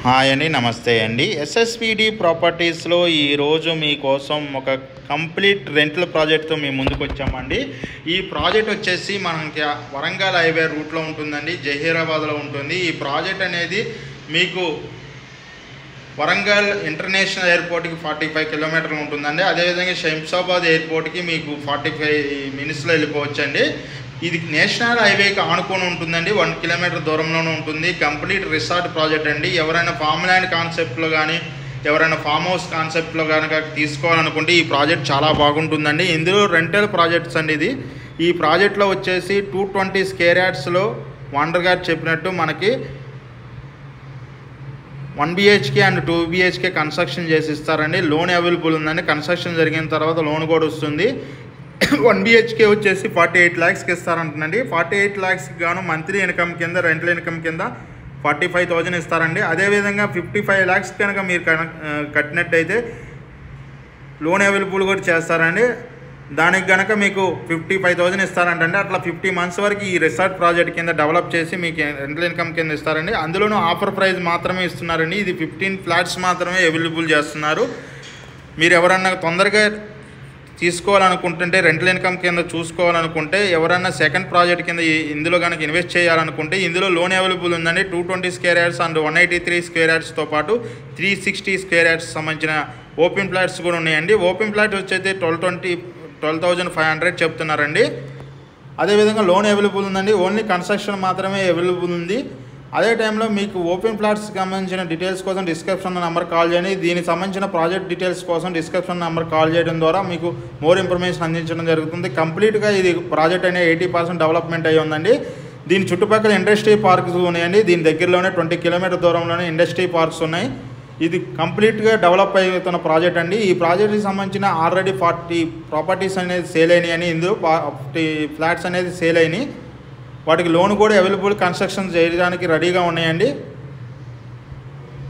Hi అండి, నమస్తే అండి. ఎస్ఎస్విడి ప్రాపర్టీస్లో ఈరోజు మీకోసం ఒక కంప్లీట్ రెంటల్ ప్రాజెక్ట్తో మేము ముందుకు వచ్చామండి. ఈ ప్రాజెక్ట్ వచ్చేసి మనకి వరంగల్ హైవే రూట్లో ఉంటుందండి, జహీరాబాద్లో ఉంటుంది. ఈ ప్రాజెక్ట్ అనేది మీకు వరంగల్ ఇంటర్నేషనల్ ఎయిర్పోర్ట్కి 45 కిలోమీటర్లు ఉంటుందండి. అదేవిధంగా శంషాబాద్ ఎయిర్పోర్ట్కి మీకు 45 మినిట్స్లో వెళ్ళిపోవచ్చండి. ఇది నేషనల్ హైవేకి ఆనుకొని ఉంటుందండి, 1 కిలోమీటర్ దూరంలోనే ఉంటుంది. కంప్లీట్ రిసార్ట్ ప్రాజెక్ట్ అండి. ఎవరైనా ఫామ్ ల్యాండ్ కాన్సెప్ట్లో కానీ ఎవరైనా ఫామ్ హౌస్ కాన్సెప్ట్లో కనుక తీసుకోవాలనుకుంటే ఈ ప్రాజెక్ట్ చాలా బాగుంటుందండి. ఇందులో రెంటల్ ప్రాజెక్ట్స్ అండి. ఈ ప్రాజెక్ట్లో వచ్చేసి 220 స్క్వేర్ యార్డ్స్లో వాండర్ గారు చెప్పినట్టు మనకి 1 BHK అండ్ 2 BHK కన్స్ట్రక్షన్ చేసి ఇస్తారండి. లోన్ అవైలబుల్ ఉందండి. కన్స్ట్రక్షన్ జరిగిన తర్వాత లోన్ కూడా వస్తుంది. 1 BHK వచ్చేసి 48 lakhsకి ఇస్తారంటండి. 48 lakhsకి గాను మంత్లీ ఇన్కమ్ కింద రెంటల్ ఇన్కమ్ కింద 45,000 ఇస్తారండి. అదేవిధంగా 55 lakhs కనుక మీరు కట్టినట్టయితే లోన్ అవైలబుల్ కూడా చేస్తారండి. దానికి కనుక మీకు 55,000 ఇస్తారంటండి. అట్లా 50 months వరకు ఈ రిసార్ట్ ప్రాజెక్ట్ కింద డెవలప్ చేసి మీకు రెంటల్ ఇన్కమ్ కింద ఇస్తారండి. అందులోనూ ఆఫర్ ప్రైస్ మాత్రమే ఇస్తున్నారండి. ఇది 15 ఫ్లాట్స్ మాత్రమే అవైలబుల్ చేస్తున్నారు. మీరు ఎవరన్నా తొందరగా తీసుకోవాలనుకుంటుంటే రెంటల్ ఇన్కమ్ కింద చూసుకోవాలనుకుంటే ఎవరైనా సెకండ్ ప్రాజెక్ట్ కింద ఇందులో కనుక ఇన్వెస్ట్ చేయాలనుకుంటే ఇందులో లోన్ అవైలబుల్ ఉందండి. 220 స్క్వేర్ యార్డ్స్ అండ్ 183 స్క్వేర్ యార్డ్స్తో పాటు 360 స్క్వేర్ యార్డ్స్ సంబంధించిన ఓపెన్ ఫ్లాట్స్ కూడా ఉన్నాయండి. ఓపెన్ ఫ్లాట్ వచ్చైతే 12,500 చెప్తున్నారండి. అదేవిధంగా లోన్ అవైలబుల్ ఉందండి. ఓన్లీ కన్స్ట్రక్షన్ మాత్రమే అవైలబుల్ ఉంది. అదే టైంలో మీకు ఓపెన్ ఫ్లాట్స్కి సంబంధించిన డీటెయిల్స్ కోసం డిస్క్రిప్షన్ నెంబర్ కాల్ చేయండి. దీనికి సంబంధించిన ప్రాజెక్ట్ డీటెయిల్స్ కోసం డిస్క్రిప్షన్ నెంబర్ కాల్ చేయడం ద్వారా మీకు మోర్ ఇన్ఫర్మేషన్ అందించడం జరుగుతుంది. కంప్లీట్గా ఇది ప్రాజెక్ట్ అనేది 80% డెవలప్మెంట్ అయ్యి ఉందండి. దీని చుట్టుపక్కల ఇండస్ట్రీ పార్క్స్ ఉన్నాయండి. దీని దగ్గరలోనే 20 కిలోమీటర్ దూరంలోనే ఇండస్ట్రీ పార్క్స్ ఉన్నాయి. ఇది కంప్లీట్గా డెవలప్ అవుతున్న ప్రాజెక్ట్ అండి. ఈ ప్రాజెక్ట్కి సంబంధించిన ఆల్రెడీ 40 ప్రాపర్టీస్ అనేది సేల్ అయినాయి. ఇందులో 40 ఫ్లాట్స్ అనేది సేల్ అయినాయి. వాటికి లోన్ కూడా అవైలబుల్ కన్స్ట్రక్షన్ చేయడానికి రెడీగా ఉన్నాయండి.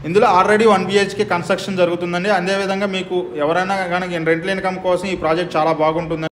ఇందులో ఆల్రెడీ 1 BHK కన్స్ట్రక్షన్ జరుగుతుందండి. అదేవిధంగా మీకు ఎవరైనా కనుక రెంటల్ ఇన్కమ్ కోసం ఈ ప్రాజెక్ట్ చాలా బాగుంటుందండి.